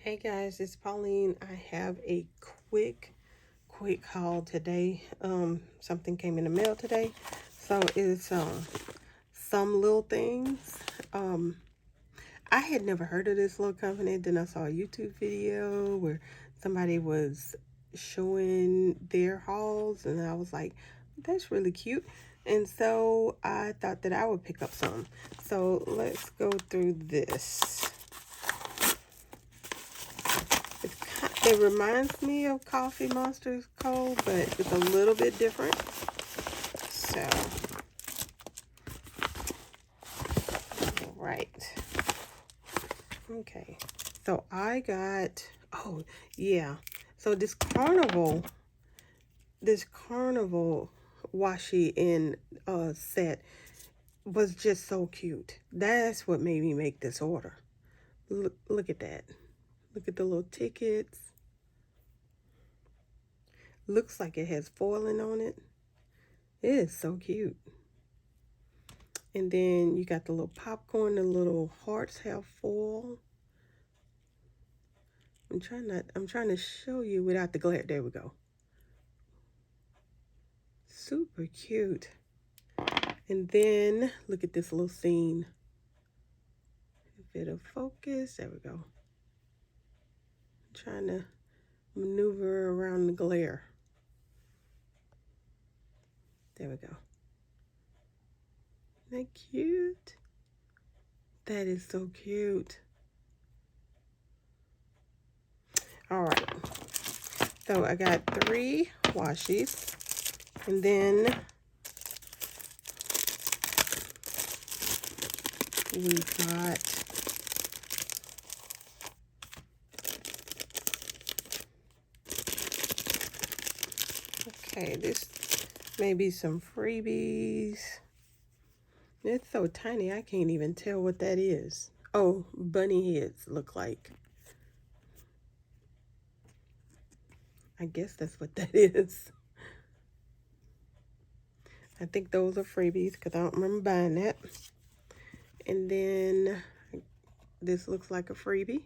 Hey guys, it's Pauline. I have a quick haul today. Something came in the mail today. So it's Some Little Things. I had never heard of this little company. Then I saw a YouTube video where somebody was showing their hauls, and I was like, that's really cute. And so I thought that I would pick up some. So let's go through this. It reminds me of Coffee Monsters Co., but it's a little bit different. So, right. Okay. So I got, oh, yeah. So this carnival washi in set was just so cute. That's what made me make this order. Look at that. Look at the little tickets. Looks like it has foiling on it. It is so cute. And then you got the little popcorn, the little hearts have foil. I'm trying to show you without the glare. There we go. Super cute. And then look at this little scene. If it'll focus, there we go. I'm trying to maneuver around the glare. There we go. Isn't that cute? That is so cute. All right. So I got 3 washies. And then we got okay, this may be some freebies. It's so tiny I can't even tell what that is. Oh, bunny heads look like. I guess that's what that is. I think those are freebies because I don't remember buying that. And then this looks like a freebie.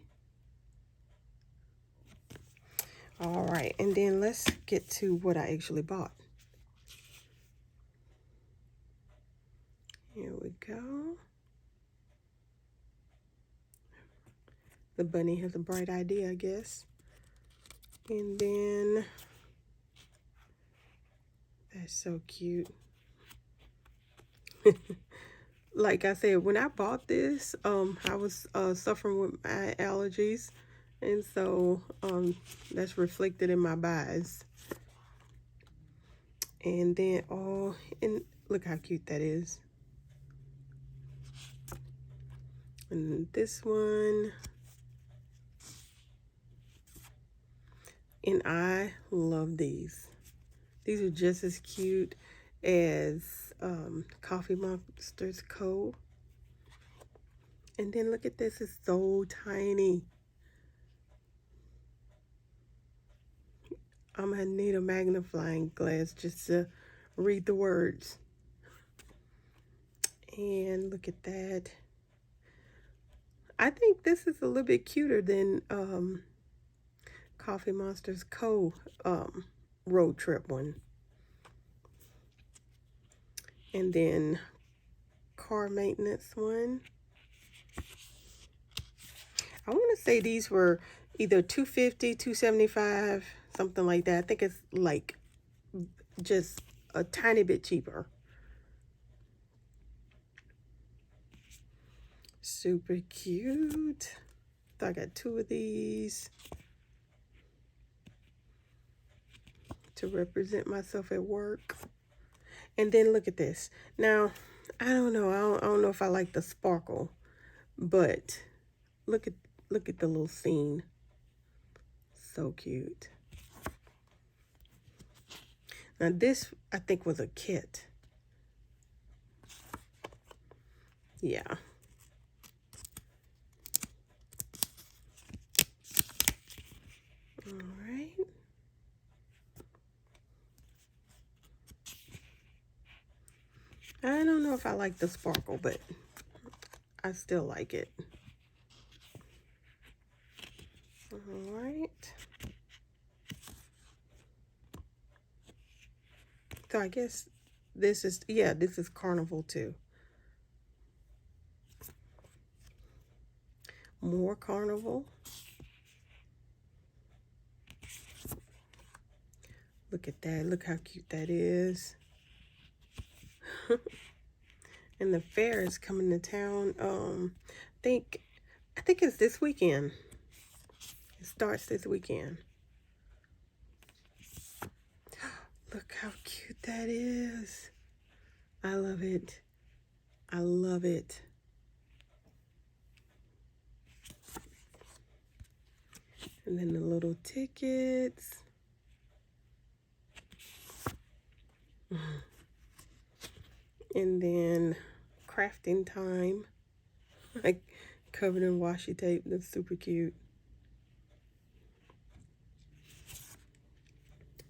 All right, and then let's get to what I actually bought. Here we go. The bunny has a bright idea, I guess. And then, that's so cute. Like I said, when I bought this, I was suffering with my allergies. And so that's reflected in my buys. And then, oh, and look how cute that is. And this one. And I love these. These are just as cute as Coffee Monsters Co. And then look at this, it's so tiny. I'm gonna need a magnifying glass just to read the words. And look at that. I think this is a little bit cuter than Coffee Monsters Co. Road trip one. And then car maintenance one. I want to say these were either $250, $275, something like that. I think it's like just a tiny bit cheaper. Super cute. So I got 2 of these to represent myself at work. And then look at this. Now, I don't know. I don't know if I like the sparkle, but look at the little scene. So cute. Now this, I think, was a kit. Yeah. All right. I don't know if I like the sparkle, but I still like it. All right. So I guess this is, yeah, this is Carnival too. More Carnival. Look at that. Look how cute that is. And the fair is coming to town. I think it's this weekend. It starts this weekend. Look how cute that is. I love it. I love it. And then the little tickets. And then crafting time. Like covered in washi tape. That's super cute.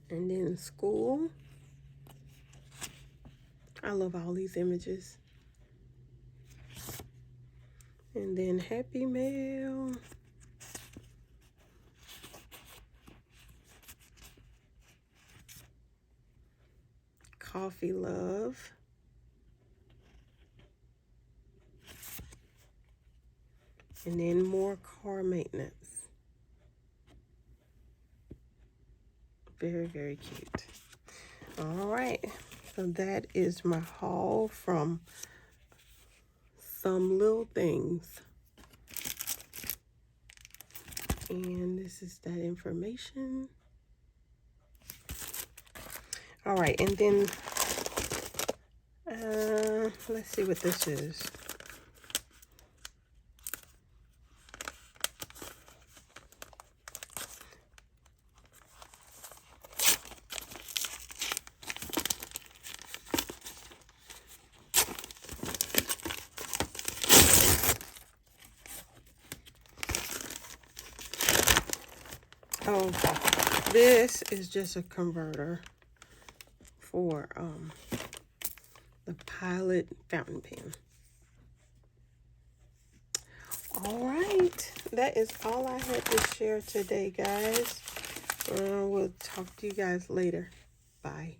And then school. I love all these images. And then Happy Mail. Coffee Love. And then more car maintenance. Very, very cute. All right. So that is my haul from Some Little Things. And this is that information. All right. And then let's see what this is. Oh, this is just a converter for the Pilot fountain pen. All right, that is all I had to share today, guys. We'll talk to you guys later. Bye.